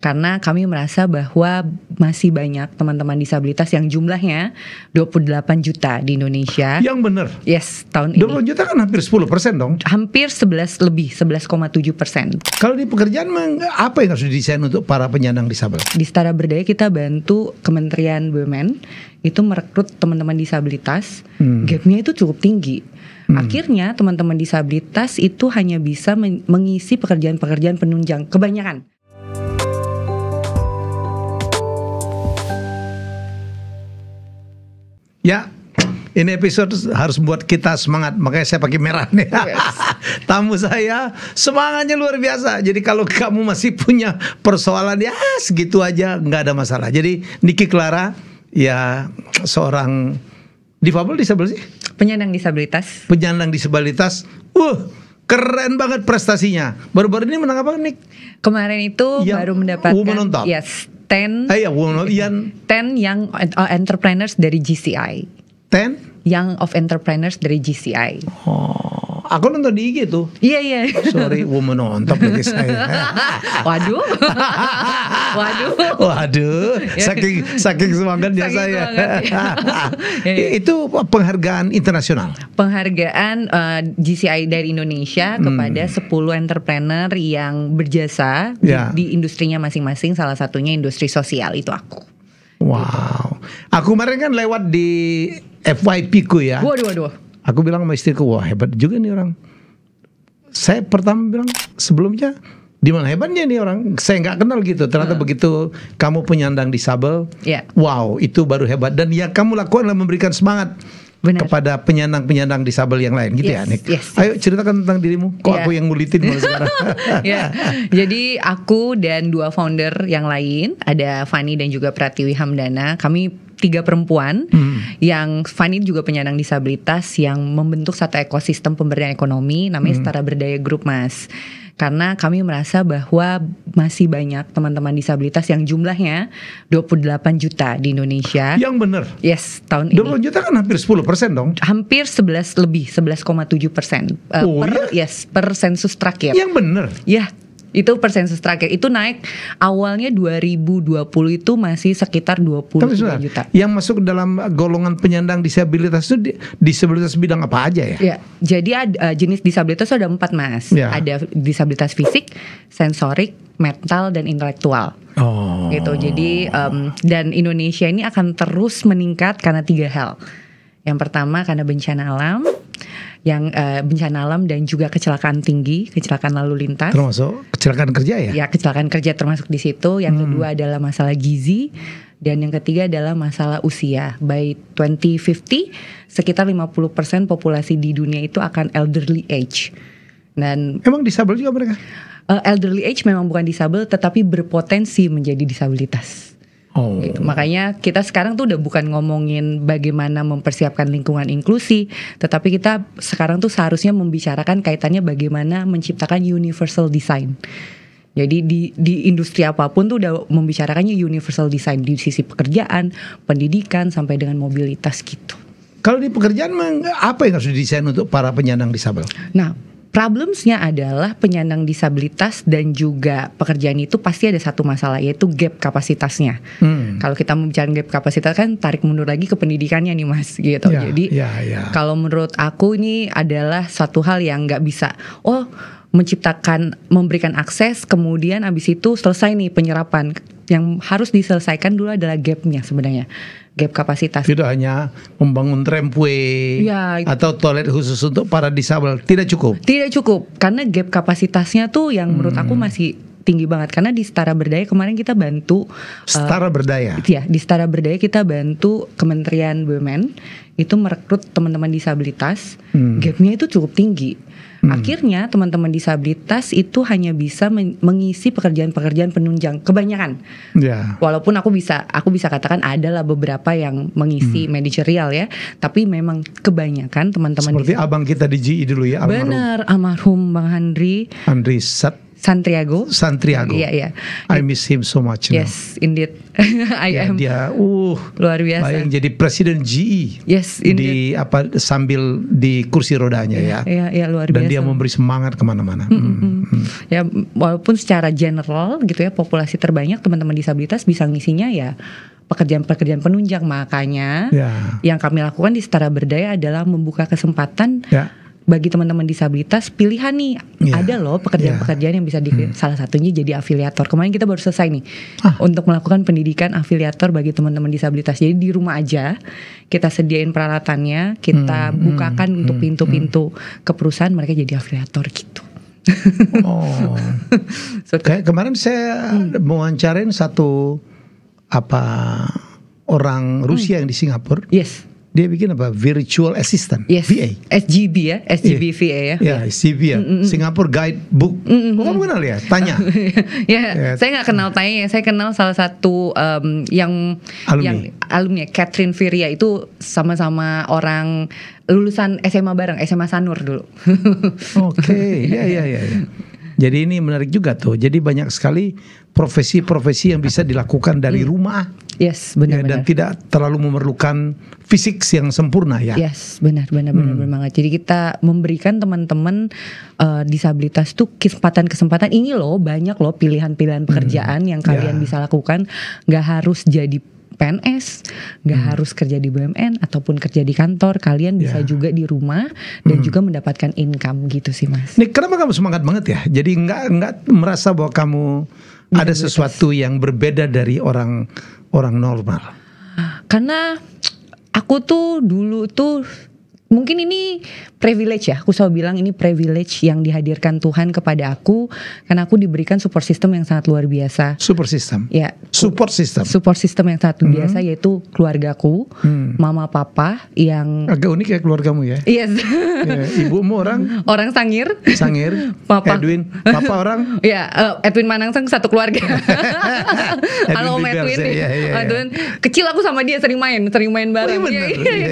Karena kami merasa bahwa masih banyak teman-teman disabilitas yang jumlahnya 28 juta di Indonesia. Yang benar. Yes, tahun ini. 20 juta kan hampir 10% dong. Hampir 11,7%. Kalau di pekerjaan apa yang harus didesain untuk para penyandang disabel? Di Setara Berdaya kita bantu Kementerian BUMN itu merekrut teman-teman disabilitas. Gapnya itu cukup tinggi. Akhirnya teman-teman disabilitas itu hanya bisa mengisi pekerjaan-pekerjaan penunjang kebanyakan. Ya, ini episode harus buat kita semangat, makanya saya pakai merah nih. Yes. Tamu saya semangatnya luar biasa. Jadi kalau kamu masih punya persoalan ya segitu aja, nggak ada masalah. Jadi Niki Clara ya seorang difabel disabel sih? Penyandang disabilitas. Penyandang disabilitas. Keren banget prestasinya. Baru-baru ini menang apa, Nik? Kemarin itu Yang baru mendapatkan Woman on Top. Yes, 10 Young Entrepreneurs dari GCI. 10 Young of Entrepreneurs dari GCI. Aku nonton di IG tuh. Iya. Sorry, Woman on Top lagi saya. Waduh. Saking semangatnya saya. Itu penghargaan internasional. Penghargaan GCI dari Indonesia kepada 10 entrepreneur yang berjasa di industrinya masing-masing. Salah satunya industri sosial, itu aku. Wow. Aku kemarin kan lewat di FYP ku ya. Waduh. Aku bilang sama istriku, wah hebat juga nih orang. Saya pertama bilang sebelumnya, di mana hebatnya nih orang? Saya nggak kenal gitu. Ternyata begitu kamu penyandang disabel, wow itu baru hebat. Dan yang kamu lakukan adalah memberikan semangat kepada penyandang disabel yang lain, gitu ya, Nik. Ayo ceritakan tentang dirimu. Kok aku yang ngulitin malah sekarang? Jadi aku dan 2 founder yang lain, ada Fani dan juga Pratiwi Hamdana. Kami 3 perempuan yang Fani juga penyandang disabilitas yang membentuk satu ekosistem pemberdayaan ekonomi namanya Setara Berdaya Group, Mas. Karena kami merasa bahwa masih banyak teman-teman disabilitas yang jumlahnya 28 juta di Indonesia. Yang benar. Yes, tahun ini. 20 juta kan hampir 10% dong. Hampir 11,7% per sensus terakhir. Yang benar. Ya. Itu persensus terakhir. Itu naik awalnya 2020 itu masih sekitar 23 juta. Yang masuk dalam golongan penyandang disabilitas itu disabilitas bidang apa aja ya? Ya, jadi jenis disabilitas ada 4, Mas. Ada disabilitas fisik, sensorik, mental, dan intelektual. Gitu. Jadi dan Indonesia ini akan terus meningkat karena 3 hal. Yang pertama karena bencana alam, bencana alam dan juga kecelakaan tinggi, kecelakaan lalu lintas. Termasuk kecelakaan kerja ya? Ya, kecelakaan kerja termasuk di situ. Yang kedua adalah masalah gizi, dan yang ketiga adalah masalah usia. By 2050, sekitar 50% populasi di dunia itu akan elderly age. Dan emang disabel juga mereka? Elderly age memang bukan disabel, tetapi berpotensi menjadi disabilitas. Gitu. Makanya kita sekarang tuh udah bukan ngomongin bagaimana mempersiapkan lingkungan inklusi, tetapi kita sekarang tuh seharusnya membicarakan kaitannya bagaimana menciptakan universal design. Jadi di industri apapun tuh udah membicarakannya universal design di sisi pekerjaan, pendidikan, sampai dengan mobilitas gitu. Kalau di pekerjaan apa yang harus didesain untuk para penyandang disabel? Nah, problemsnya adalah penyandang disabilitas dan juga pekerjaan itu pasti ada satu masalah, yaitu gap kapasitasnya. Kalau kita membicarakan gap kapasitas kan tarik mundur lagi ke pendidikannya nih, Mas, gitu. Jadi kalau menurut aku ini adalah suatu hal yang nggak bisa memberikan akses, kemudian abis itu selesai nih penyerapan. Yang harus diselesaikan dulu adalah gapnya sebenarnya, gap kapasitas. Tidak hanya membangun rampway atau toilet khusus untuk para disabel, tidak cukup. Tidak cukup, karena gap kapasitasnya tuh yang menurut aku masih tinggi banget. Karena di Setara Berdaya kemarin kita bantu Setara Berdaya. Di Setara Berdaya kita bantu Kementerian BUMN itu merekrut teman-teman disabilitas. Gapnya itu cukup tinggi. Akhirnya teman-teman disabilitas itu hanya bisa mengisi pekerjaan-pekerjaan penunjang kebanyakan. Walaupun aku bisa katakan adalah beberapa yang mengisi manajerial ya, tapi memang kebanyakan teman-teman seperti abang kita di GI dulu ya, almarhum Bang Handri Santiago. Iya. I miss him so much now. Yes, indeed. Dia luar biasa. Bayang jadi presiden GE. Yes, indeed. Sambil di kursi rodanya ya. Iya, luar biasa. Dan dia memberi semangat kemana-mana. Ya, walaupun secara general gitu ya, populasi terbanyak teman-teman disabilitas bisa ngisinya ya pekerjaan-pekerjaan penunjang. Makanya yang kami lakukan di Setara Berdaya adalah membuka kesempatan bagi teman-teman disabilitas pilihan nih. Ada loh pekerjaan-pekerjaan yang bisa salah satunya jadi afiliator. Kemarin kita baru selesai nih untuk melakukan pendidikan afiliator bagi teman-teman disabilitas. Jadi di rumah aja kita sediain peralatannya, kita bukakan untuk pintu-pintu ke perusahaan, mereka jadi afiliator gitu. Kayak kemarin saya mewawancarain satu orang Rusia yang di Singapura. Yes. Dia bikin virtual assistant, VA. SGB ya, SGB VA ya. Ya, SGB ya. Singapore Guidebook. Kamu kenal ya? Tanya. Saya nggak kenal Tanya. Saya kenal salah satu yang alumni Catherine Viria, itu sama-sama orang lulusan SMA bareng, SMA Sanur dulu. Oke, ya. Jadi ini menarik juga tuh. Jadi banyak sekali profesi-profesi yang bisa dilakukan dari rumah. Yes, benar. Dan tidak terlalu memerlukan fisik yang sempurna ya. Yes, benar banget. Jadi kita memberikan teman-teman disabilitas tuh kesempatan-kesempatan ini loh, banyak loh pilihan-pilihan pekerjaan yang kalian bisa lakukan. Gak harus jadi PNS, gak harus kerja di BUMN ataupun kerja di kantor, kalian bisa juga di rumah dan juga mendapatkan income gitu sih Mas. Nih, kenapa kamu semangat banget ya? Jadi nggak merasa bahwa kamu ada sesuatu yang berbeda dari orang normal? Karena aku tuh dulu tuh mungkin ini privilege ya, aku selalu bilang ini privilege yang dihadirkan Tuhan kepada aku, karena aku diberikan support system yang sangat luar biasa. Support system? Ya. Support system yang sangat luar biasa, yaitu keluargaku, mama papa yang agak unik ya keluargamu ya. Yes. Ibumu orang Sangir, papa Edwin, papa orang Edwin Manangsang, satu keluarga. Halo Om Edwin. Edwin kecil aku sama dia sering main bareng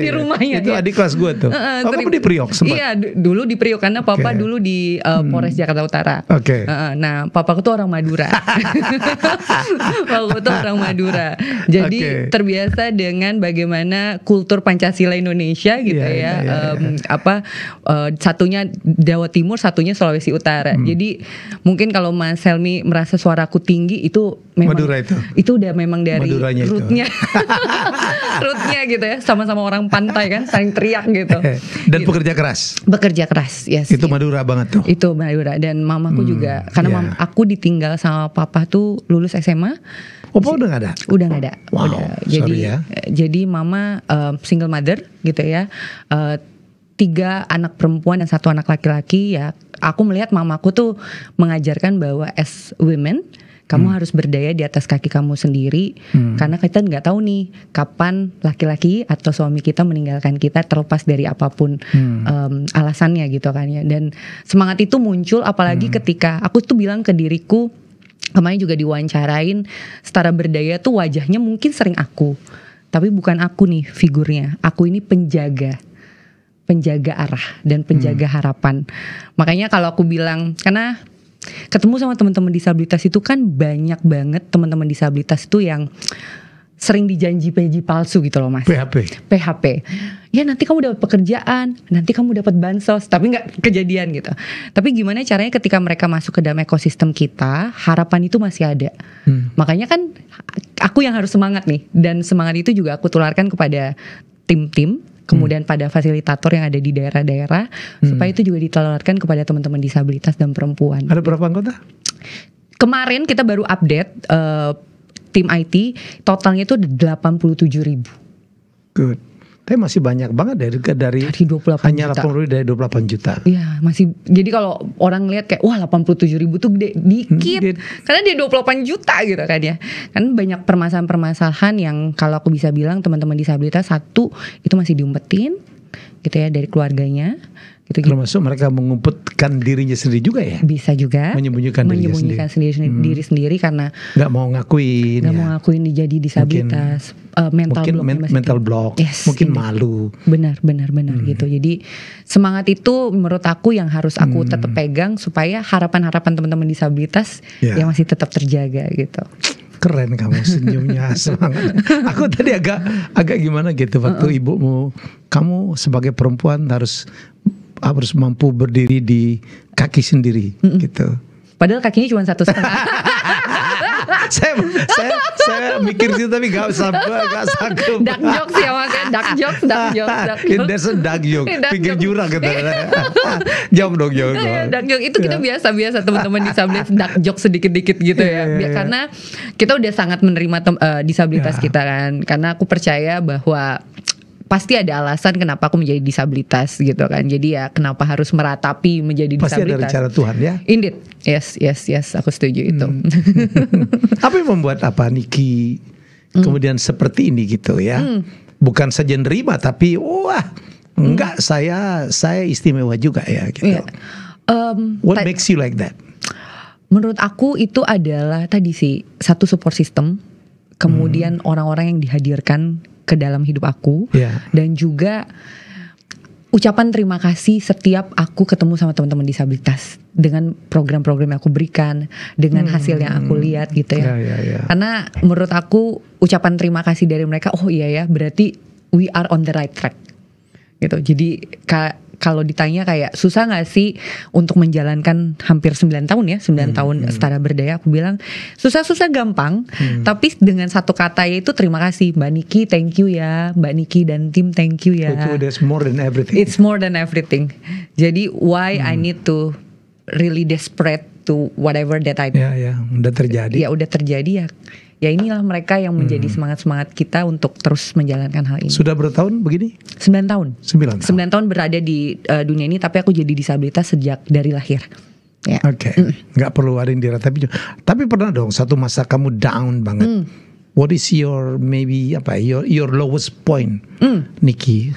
di rumahnya. Itu adik kelas gue tuh. Kamu di Priok sempat? Iya, dulu di Priok karena papa dulu di Polres Jakarta Utara. Nah, papaku tuh orang Madura. Papaku tuh orang Madura. Jadi terbiasa dengan bagaimana kultur Pancasila Indonesia gitu satunya Jawa Timur, satunya Sulawesi Utara. Jadi mungkin kalau Mas Helmi merasa suaraku tinggi, itu memang Madura itu udah memang dari Maduranya rootnya. Rootnya gitu ya, sama-sama orang pantai kan, saling teriak gitu. Dan bekerja keras, yes. Itu Madura banget tuh. Itu Madura. Dan mamaku juga, karena aku ditinggal sama papa tuh lulus SMA. Opa udah gak ada? Udah gak ada. Wow, udah. Jadi mama single mother gitu ya. 3 anak perempuan dan 1 anak laki-laki ya. Aku melihat mamaku tuh mengajarkan bahwa as women, kamu harus berdaya di atas kaki kamu sendiri, karena kita nggak tahu nih kapan laki-laki atau suami kita meninggalkan kita, terlepas dari apapun alasannya gitu kan ya. Dan semangat itu muncul apalagi ketika aku tuh bilang ke diriku, kemarin juga diwawancarain, Setara Berdaya tuh wajahnya mungkin sering aku, tapi bukan aku nih figurnya, aku ini penjaga arah dan penjaga harapan. Makanya kalau aku bilang, karena ketemu sama teman-teman disabilitas itu kan banyak banget teman-teman disabilitas itu yang sering dijanji palsu gitu loh Mas. PHP. Ya nanti kamu dapat pekerjaan, nanti kamu dapat bansos, tapi nggak kejadian gitu. Tapi gimana caranya ketika mereka masuk ke dalam ekosistem kita, harapan itu masih ada. Makanya kan aku yang harus semangat nih, dan semangat itu juga aku tularkan kepada tim-tim, kemudian pada fasilitator yang ada di daerah-daerah, supaya itu juga ditularkan kepada teman-teman disabilitas dan perempuan. Ada berapa anggota? Kemarin kita baru update tim IT, totalnya itu 87.000. Good. Tapi masih banyak banget dari 28 hanya juta. 80 dari 28 juta. Iya, masih. Jadi kalau orang lihat kayak wah 87.000 tuh dikit. Karena dia 28 juta gitu kan ya. Kan banyak permasalahan-permasalahan yang kalau aku bisa bilang teman-teman disabilitas, satu itu masih diumpetin gitu ya dari keluarganya. Gitu. Termasuk mereka mengumpetkan dirinya sendiri juga ya? Bisa juga. Menyembunyikan diri sendiri karena nggak mau ngakuin. Mau ngakuin jadi disabilitas. Mental block. Yes, mungkin malu. Benar gitu. Jadi semangat itu menurut aku yang harus aku tetap pegang supaya harapan-harapan teman-teman disabilitas yang masih tetap terjaga gitu. Keren kamu senyumnya, semangat. Aku tadi agak gimana gitu waktu ibumu, kamu sebagai perempuan harus mampu berdiri di kaki sendiri gitu. Padahal kakinya cuma 1,5. saya mikir sih tapi gak sanggup. Dark jokes ya makanya dark jokes. That's a dark joke. Pinggir jurang gitu. Jawab dong. Dark joke itu kita biasa teman-teman disabilitas dark joke sedikit-dikit gitu ya. Karena kita udah sangat menerima disabilitas kita kan. Karena aku percaya bahwa pasti ada alasan kenapa aku menjadi disabilitas gitu kan. Jadi ya kenapa harus meratapi menjadi disabilitas. Pasti ada rencana Tuhan ya. Indeed. Yes, aku setuju itu. Apa yang membuat Niki kemudian seperti ini gitu ya? Bukan saja nerima tapi enggak saya istimewa juga ya gitu. What makes you like that? Menurut aku itu adalah tadi sih satu support system, kemudian orang-orang yang dihadirkan ke dalam hidup aku, dan juga ucapan terima kasih setiap aku ketemu sama teman-teman disabilitas dengan program-program yang aku berikan, dengan hasil yang aku lihat gitu ya. Karena menurut aku ucapan terima kasih dari mereka, berarti we are on the right track gitu. Jadi kalau ditanya kayak susah gak sih untuk menjalankan hampir 9 tahun ya, 9 tahun setara berdaya, aku bilang susah-susah gampang, tapi dengan satu kata yaitu terima kasih Mbak Niki, thank you ya Mbak Niki dan tim, thank you ya. It's more than everything. It's more than everything. Jadi why I need to really desperate to whatever that I do. Udah terjadi. Udah terjadi ya inilah mereka yang menjadi semangat-semangat kita untuk terus menjalankan hal ini. Sudah berapa tahun begini? 9 tahun. 9 tahun berada di dunia ini, tapi aku jadi disabilitas sejak dari lahir. Oke. Nggak perlu ada yang diratapi. Tapi pernah dong satu masa kamu down banget. What is your your lowest point, Niki?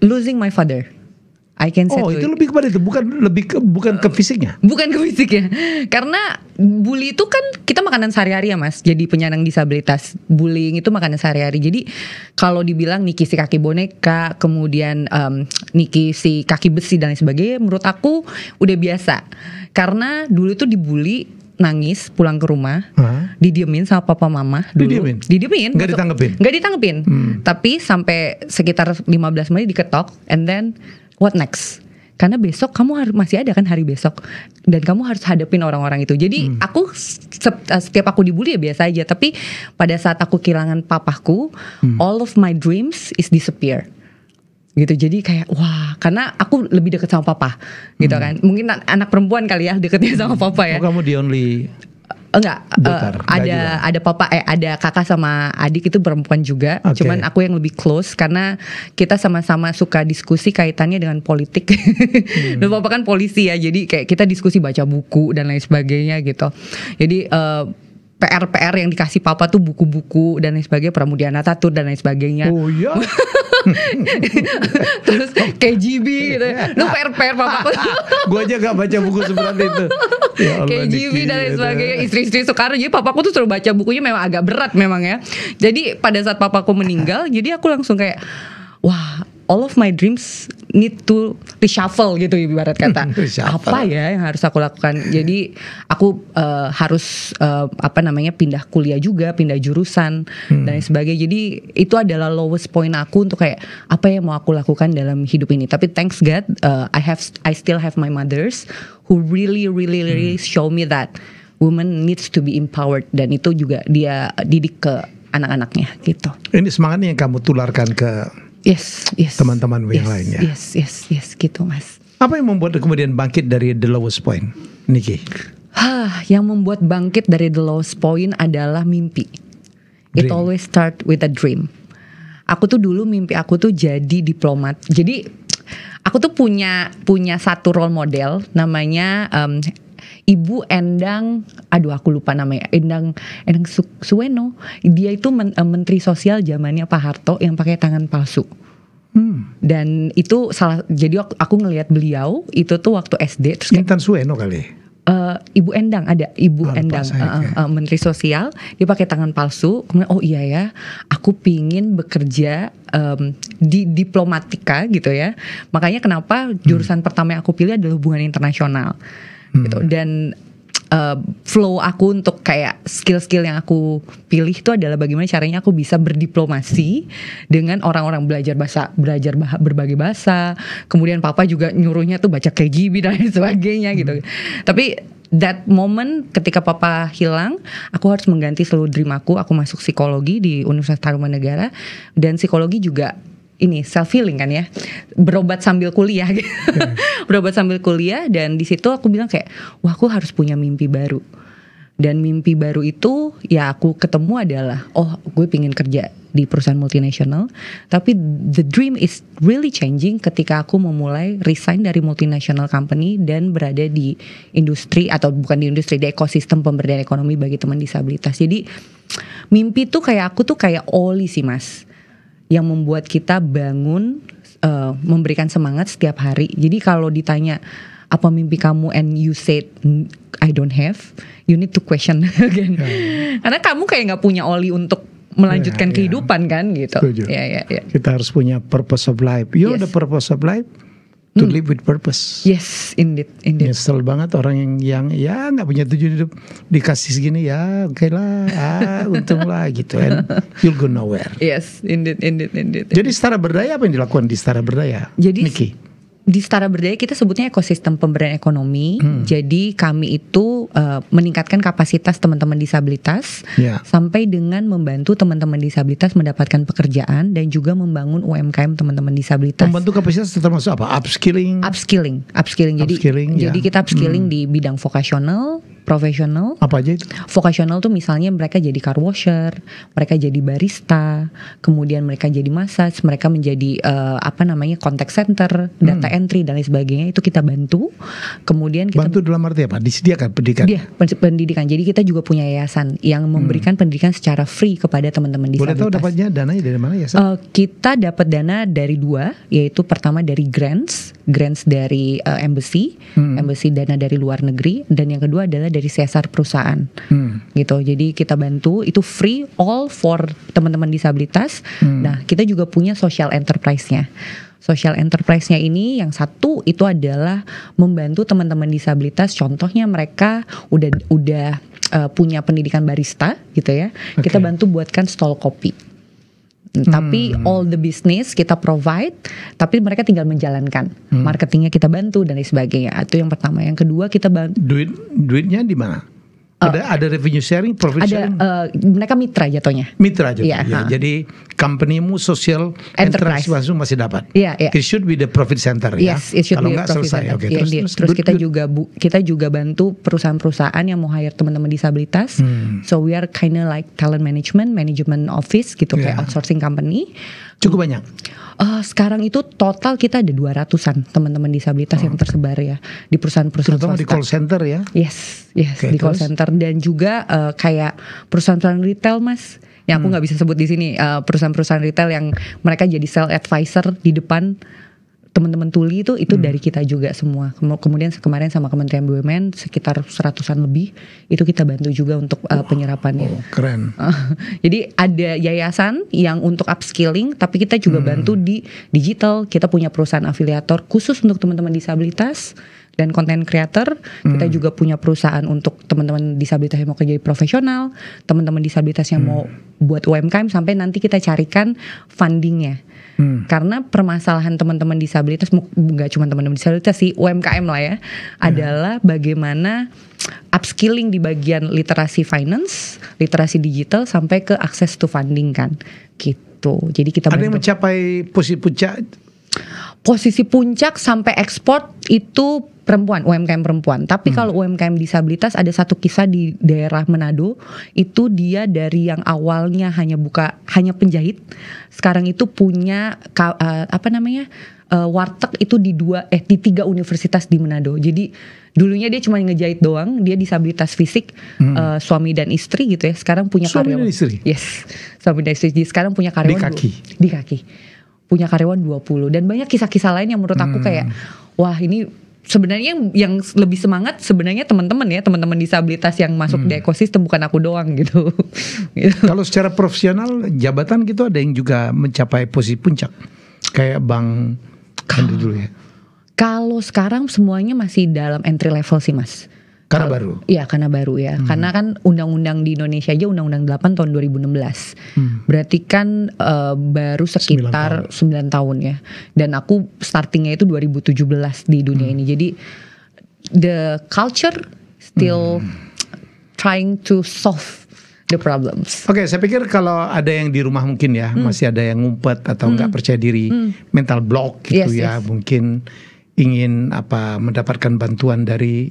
Losing my father. I can say itu lebih kepada itu, bukan ke fisiknya. Bukan ke fisiknya. Karena bully itu kan kita makanan sehari-hari ya Mas. Jadi penyandang disabilitas, bullying itu makanan sehari-hari. Jadi kalau dibilang Niki si kaki boneka, kemudian Niki si kaki besi dan lain sebagainya, menurut aku udah biasa. Karena dulu itu dibully, nangis pulang ke rumah, didiemin sama papa mama dulu. Didiemin. Nggak ditanggepin. Tapi sampai sekitar 15 menit diketok, and then what next? Karena besok kamu masih ada kan hari besok, dan kamu harus hadapin orang-orang itu. Jadi aku setiap aku dibully ya biasa aja. Tapi pada saat aku kehilangan papaku, all of my dreams is disappear. Gitu. Jadi kayak karena aku lebih dekat sama papa gitu kan. Mungkin anak perempuan kali ya dekatnya sama papa ya. Kamu the only Enggak, ada papa, ada kakak sama adik itu perempuan juga. Cuman aku yang lebih close karena kita sama-sama suka diskusi kaitannya dengan politik. Dan papa kan polisi ya, jadi kayak kita diskusi baca buku dan lain sebagainya gitu. Jadi PR yang dikasih papa tuh buku-buku dan lain sebagainya, Pramudiana Ataturk dan lain sebagainya. Oh iya. Terus KGB gitu. Lu PR papaku. Gua aja gak baca buku seperti itu. Ya Allah, KGB dan lain sebagainya, istri-istri Soekarno. Jadi papaku tuh suruh baca bukunya, memang agak berat memang ya. Jadi pada saat papaku meninggal, jadi aku langsung kayak all of my dreams need to reshuffle gitu ibarat kata. Apa ya yang harus aku lakukan? Jadi aku harus pindah kuliah juga, pindah jurusan dan lain sebagainya. Jadi itu adalah lowest point aku untuk kayak apa yang mau aku lakukan dalam hidup ini. Tapi thanks God, I still have my mothers who really show me that woman needs to be empowered, dan itu juga dia didik ke anak-anaknya gitu. Ini semangatnya yang kamu tularkan ke Yes. teman-teman yang lainnya. Yes, gitu Mas. Apa yang membuat kemudian bangkit dari the lowest point, Niki? Yang membuat bangkit dari the lowest point adalah mimpi. It always start with a dream. Aku tuh dulu mimpi aku tuh jadi diplomat. Jadi aku tuh punya satu role model namanya Ibu Endang, aku lupa namanya, Endang Suweno. Dia itu menteri sosial zamannya Pak Harto yang pakai tangan palsu. Dan itu jadi aku ngelihat beliau itu tuh waktu SD terus Intan Sueno kali. Ibu Endang ada Endang Menteri Sosial, dia pakai tangan palsu. Kemudian oh iya ya, aku pingin bekerja di diplomatika gitu ya. Makanya kenapa jurusan pertama yang aku pilih adalah hubungan internasional gitu. Dan flow aku untuk kayak skill-skill yang aku pilih itu adalah bagaimana caranya aku bisa berdiplomasi dengan orang-orang, belajar berbagai bahasa. Kemudian papa juga nyuruhnya tuh baca KGB dan lain sebagainya gitu. Tapi that moment ketika papa hilang, aku harus mengganti seluruh dream aku. Aku masuk psikologi di Universitas Tarumanegara, dan psikologi juga ini self healing kan ya, berobat sambil kuliah gitu. Berobat sambil kuliah, dan di situ aku bilang kayak, wah aku harus punya mimpi baru. Dan mimpi baru itu ya aku ketemu adalah, oh gue pingin kerja di perusahaan multinasional. Tapi the dream is really changing ketika aku memulai resign dari multinational company dan berada di industri, atau bukan di industri, di ekosistem pemberdayaan ekonomi bagi teman disabilitas. Jadi mimpi tuh kayak aku tuh kayak oli sih mas, yang membuat kita bangun, memberikan semangat setiap hari. Jadi kalau ditanya apa mimpi kamu and you said I don't have, you need to question again. Karena kamu kayak nggak punya oli untuk melanjutkan kehidupan kan gitu. Ya. Kita harus punya purpose of life. The purpose of life to live with purpose. Yes, indeed. Nyesel banget orang yang ya nggak punya tujuan hidup, dikasih segini ya oke lah, untung lah gitu, and you'll go nowhere. Yes, indeed. Jadi Setara Berdaya apa yang dilakukan di Setara Berdaya? Jadi Niki? Di Setara Berdaya kita sebutnya ekosistem pemberdayaan ekonomi. Jadi kami itu meningkatkan kapasitas teman-teman disabilitas sampai dengan membantu teman-teman disabilitas mendapatkan pekerjaan dan juga membangun UMKM teman-teman disabilitas. Membantu kapasitas termasuk apa? Upskilling. Jadi kita upskilling di bidang vokasional, profesional. Apa aja itu? Vokasional tuh misalnya mereka jadi car washer, mereka jadi barista, kemudian mereka jadi massage, mereka menjadi contact center, data entry dan lain sebagainya, itu kita bantu. Kemudian kita bantu dalam arti apa? Disediakan pendidikan. Iya, pendidikan. Jadi kita juga punya yayasan yang memberikan pendidikan secara free kepada teman-teman disabilitas. Boleh tahu dapatnya dananya dari mana ya? Kita dapat dana dari dua, yaitu pertama dari grants dari embassy dana dari luar negeri, dan yang kedua adalah dari CSR perusahaan. Gitu. Jadi kita bantu, itu free all for teman-teman disabilitas. Nah, kita juga punya social enterprise-nya. Social enterprise-nya ini yang satu itu adalah membantu teman-teman disabilitas. Contohnya mereka udah punya pendidikan barista gitu ya. Kita bantu buatkan stall kopi. Tapi all the business kita provide, tapi mereka tinggal menjalankan. Marketingnya kita bantu dan lain sebagainya. Itu yang pertama. Yang kedua kita bantu. Duitnya di mana? Ada revenue sharing, profit sharing? Mereka mitra jatuhnya. Ya. Jadi company-mu social enterprise masih dapat. Iya. It should be the profit center. Yes, it should Kalau be nggak profit selesai. center. Terus kita juga bantu perusahaan-perusahaan yang mau hire teman-teman disabilitas. So we are kinda like talent management office gitu, kayak outsourcing company. Cukup banyak. Sekarang itu total kita ada 200-an teman-teman disabilitas yang tersebar ya di perusahaan-perusahaan terutama swasta. Di call center ya? Yes, di call center, dan juga kayak perusahaan-perusahaan retail mas, yang aku nggak bisa sebut di sini, perusahaan-perusahaan retail yang mereka jadi sales advisor di depan teman-teman tuli itu dari kita juga semua. Kemudian kemarin sama Kementerian BUMN sekitar 100-an lebih itu kita bantu juga untuk penyerapannya. Keren. Jadi ada yayasan yang untuk upskilling, tapi kita juga bantu di digital. Kita punya perusahaan afiliator khusus untuk teman-teman disabilitas dan content creator. Kita juga punya perusahaan untuk teman-teman disabilitas yang mau kerja profesional, teman-teman disabilitas yang mau buat UMKM, sampai nanti kita carikan fundingnya. Karena permasalahan teman-teman disabilitas, nggak cuma teman-teman disabilitas sih, UMKM lah ya, adalah bagaimana upskilling di bagian literasi finance, literasi digital, sampai ke access to funding kan, gitu. Jadi kita ada yang mencapai posisi puncak sampai ekspor itu perempuan, UMKM perempuan. Tapi kalau UMKM disabilitas, ada satu kisah di daerah Manado, itu dia dari yang awalnya hanya penjahit, sekarang itu punya warteg itu di 3 universitas di Manado. Jadi dulunya dia cuma ngejahit doang, dia disabilitas fisik, suami dan istri gitu ya. Sekarang punya karyawan. Suami dan istri? Yes, suami dan istri. Sekarang punya karyawan di kaki. punya karyawan 20 dan banyak kisah-kisah lain yang menurut aku kayak wah ini sebenarnya yang lebih semangat sebenarnya teman-teman disabilitas yang masuk di ekosistem, bukan aku doang gitu. Kalau secara profesional jabatan gitu ada yang juga mencapai posisi puncak kayak Bang Henry dulu ya. Kalau sekarang semuanya masih dalam entry level sih Mas. Karena baru? Iya karena baru ya. Karena kan undang-undang di Indonesia aja Undang-Undang 8 tahun 2016. Berarti kan baru sekitar 9 tahun ya. Dan aku startingnya itu 2017 di dunia ini. Jadi the culture still trying to solve the problems. Oke, saya pikir kalau ada yang di rumah mungkin ya masih ada yang ngumpet atau nggak percaya diri, mental block gitu ya, mungkin ingin mendapatkan bantuan dari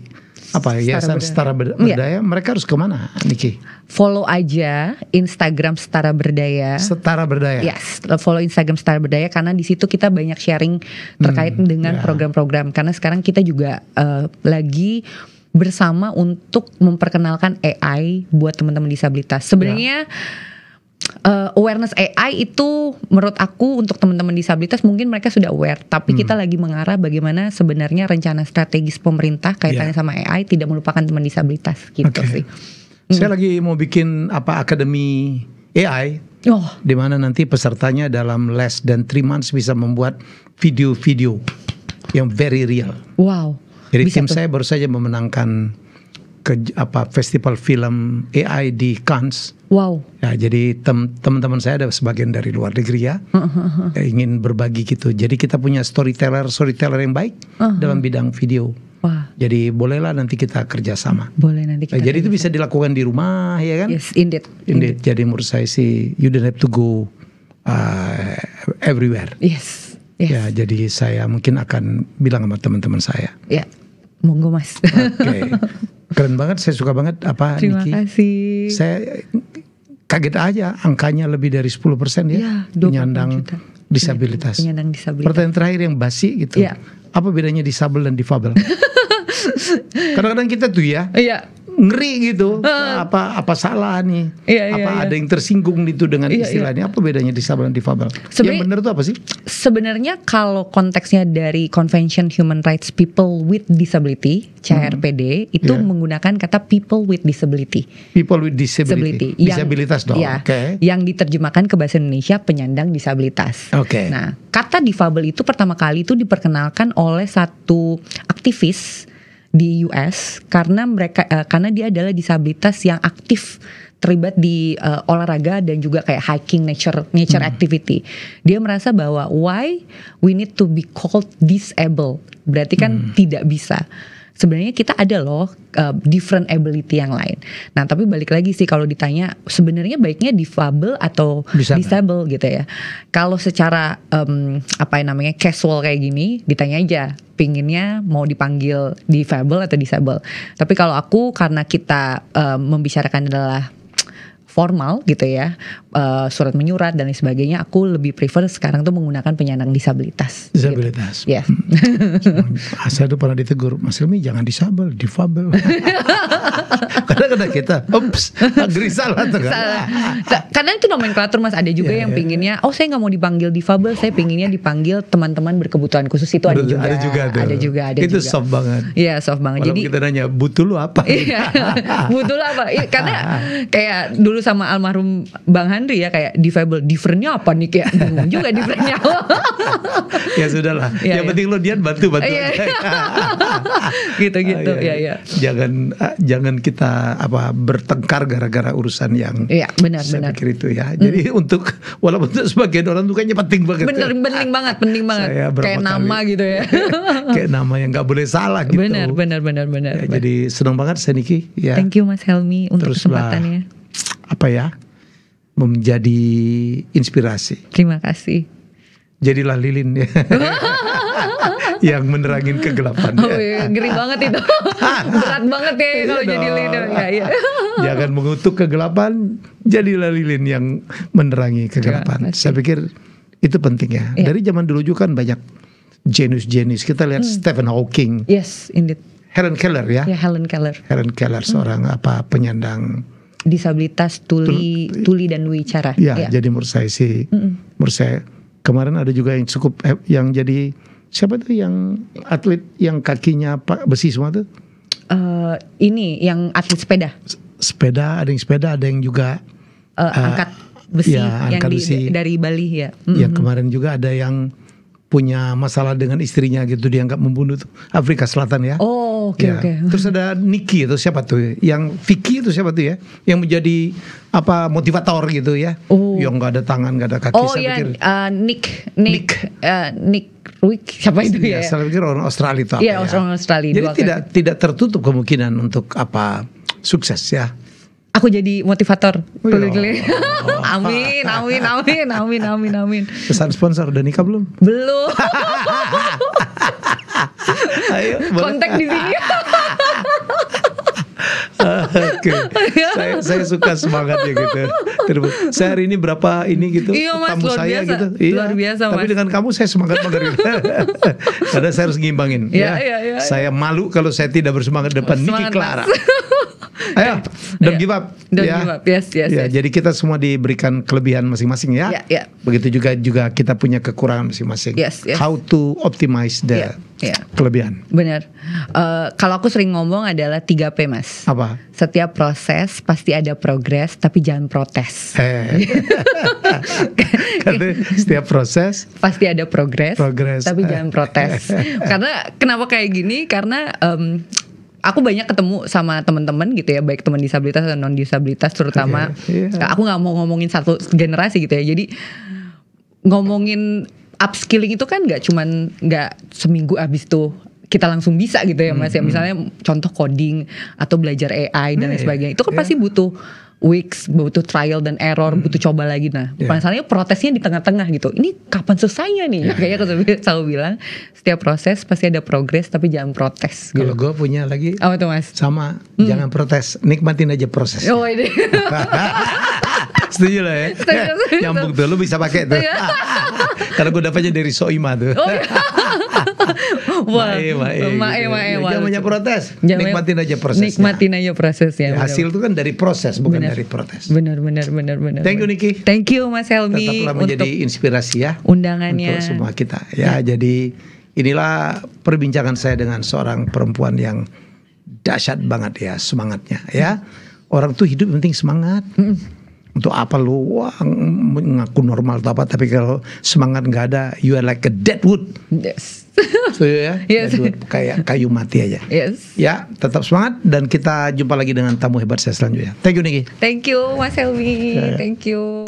Yayasan Setara Berdaya, mereka harus kemana, Niki? Follow aja Instagram Setara Berdaya. Setara Berdaya. Yes, follow Instagram Setara Berdaya karena di situ kita banyak sharing terkait dengan program-program. Karena sekarang kita juga lagi bersama untuk memperkenalkan AI buat teman-teman disabilitas. Sebenarnya awareness AI itu menurut aku untuk teman-teman disabilitas mungkin mereka sudah aware, tapi kita lagi mengarah bagaimana sebenarnya rencana strategis pemerintah kaitannya sama AI tidak melupakan teman disabilitas gitu sih. Saya lagi mau bikin akademi AI di mana nanti pesertanya dalam less than 3 months bisa membuat video-video yang very real. Wow. Jadi tim saya baru saja memenangkan festival film AI di Cannes. Wow. Ya, jadi teman-teman saya ada sebagian dari luar negeri ya, ingin berbagi gitu. Jadi kita punya storyteller yang baik dalam bidang video. Wah. Jadi bolehlah nanti kita kerjasama. Boleh nanti kita. Jadi itu bisa dilakukan di rumah ya kan? Yes, indeed. Jadi menurut saya sih you don't have to go everywhere. Yes. Ya, jadi saya mungkin akan bilang sama teman-teman saya. Ya, monggo Mas. Oke. Keren banget, saya suka banget Terima Niki. kasih. Saya kaget aja angkanya lebih dari 10% ya, penyandang disabilitas. Penyandang disabilitas. Pertanyaan terakhir yang basi gitu. Apa bedanya disabel dan difabel? Kadang-kadang kita tuh ya ngeri gitu. Apa salah nih? Ada yang tersinggung itu dengan istilahnya? Apa bedanya disabel dan difabel? Yang benar tuh apa sih? Sebenarnya kalau konteksnya dari Convention Human Rights People with Disability (CRPD) itu menggunakan kata people with disability. People with disability. Disabilitas dong. Yang diterjemahkan ke bahasa Indonesia penyandang disabilitas. Nah, kata difabel itu pertama kali itu diperkenalkan oleh satu aktivis di US karena dia adalah disabilitas yang aktif terlibat di olahraga dan juga kayak hiking, nature activity. Dia merasa bahwa why we need to be called disabled, berarti kan tidak bisa. Sebenarnya kita ada loh different ability yang lain. Nah tapi balik lagi sih kalau ditanya sebenarnya baiknya difabel atau disable gitu ya. Kalau secara casual kayak gini ditanya aja pinginnya mau dipanggil difabel atau disable. Tapi kalau aku karena kita membicarakan adalah formal gitu ya, surat menyurat dan lain sebagainya, aku lebih prefer sekarang tuh menggunakan penyandang disabilitas. Disabilitas. Gitu. Saya tuh pernah ditegur, Mas Helmi jangan disabel, difabel. Kadang-kadang kita, salah tuh kan. Karena itu nomenklatur Mas, ada juga yang pinginnya, saya nggak mau dipanggil difabel, saya pinginnya dipanggil teman-teman berkebutuhan khusus, itu ada juga. Ada juga. Itu soft banget. Iya soft banget. Jadi kita nanya butuh lu apa? Butuh lu apa? Karena kayak dulu sama almarhum Bang Henry ya, kayak difabel, differentnya apa nih, kayak bingung juga differentnya. Ya sudahlah, yang penting lo Dian bantu gitu. Jangan kita bertengkar gara-gara urusan yang benar. Pikir itu ya. Jadi walaupun untuk sebagian orang tuh kayaknya penting banget. Penting banget. Kayak nama gitu ya. Kayak nama yang nggak boleh salah gitu. Benar. Ya, jadi senang banget saya Niki. Ya. Thank you Mas Helmi untuk kesempatannya. Menjadi inspirasi. Terima kasih. Jadilah lilin ya. Yang menerangin kegelapan. Ngeri banget itu. Berat banget ya kalau jadi lilin. Jangan mengutuk kegelapan, jadilah lilin yang menerangi kegelapan. Saya pikir itu penting ya. Dari zaman dulu juga kan banyak jenius. Kita lihat Stephen Hawking. Yes, indeed. Helen Keller ya. Helen Keller seorang penyandang disabilitas tuli dan wicara. Jadi menurut saya Kemarin ada juga yang cukup yang jadi siapa tuh yang atlet yang kakinya besi semua tuh? Ini yang atlet sepeda. Sepeda, ada yang juga angkat besi ya, yang besi. Dari Bali ya. Ya kemarin juga ada yang punya masalah dengan istrinya gitu, dianggap membunuh tuh, Afrika Selatan ya. Oh, oke. Terus ada Niki itu siapa tuh? Yang Vicky itu siapa tuh ya? Yang menjadi motivator gitu ya? Yang nggak ada tangan, nggak ada kaki. Oh iya, Nick Ruik siapa itu ya? Saya pikir orang Australia itu apa ya? Iya, orang Australia. Jadi tidak tertutup kemungkinan untuk sukses ya. Aku jadi motivator. Amin. Pesan sponsor udah nikah belum? Belum. Ayo, kontak di sini. Oke. Saya suka semangatnya gitu. Saya hari ini berapa ini gitu. Iya, Mas, tamu saya biasa. gitu. Luar biasa, Tapi Mas. dengan kamu saya semangat banget gitu. Karena saya harus ngimbangin. Iya. Saya malu kalau saya tidak bersemangat depan Niki Clara. Ayo, don't give up. Don't give up. Yes. Jadi kita semua diberikan kelebihan masing-masing ya. Yeah. Begitu juga kita punya kekurangan masing-masing. Yes. How to optimize the kelebihan. Benar. Kalau aku sering ngomong adalah 3P, Mas. Apa? Setiap proses pasti ada progres, tapi jangan protes. Karena setiap proses pasti ada progres. Tapi jangan protes. Karena kenapa kayak gini? Karena aku banyak ketemu sama teman-teman gitu ya, baik teman disabilitas atau non disabilitas terutama. Aku nggak mau ngomongin satu generasi gitu ya. Jadi ngomongin upskilling itu kan nggak seminggu abis tuh kita langsung bisa gitu ya, Mas. Ya misalnya contoh coding atau belajar AI dan lain sebagainya. Itu kan pasti butuh weeks, butuh trial dan error, butuh coba lagi. Nah, masalahnya protesnya di tengah-tengah gitu. Ini kapan selesainya nih? Kayaknya aku selalu bilang, setiap proses pasti ada progres, tapi jangan protes. Kalau gue punya lagi, apa tuh, Mas? Sama, jangan protes, nikmatin aja proses. Oh ini. Setuju lah ya. Nyambung tuh, lu bisa pakai tuh. Karena gue dapetnya dari Soima tuh. Wah, jangan banyak protes, nikmatin aja prosesnya. Nikmatin aja prosesnya. Hasil itu kan dari proses, bukan dari protes. Benar. Thank you, Niki. Thank you, Mas Helmi. Tetaplah menjadi inspirasi ya. Undangannya. Untuk semua kita. Ya, jadi inilah perbincangan saya dengan seorang perempuan yang dahsyat banget ya, semangatnya ya. Orang tuh hidup penting semangat. Untuk apa lu mengaku normal atau apa, tapi kalau semangat nggak ada, you are like a dead wood. Yes. Setuju ya? Yes. Kayak kayu mati aja. Yes. Ya, tetap semangat dan kita jumpa lagi dengan tamu hebat saya selanjutnya. Thank you, Niki. Thank you, Mas Helmi. Thank you.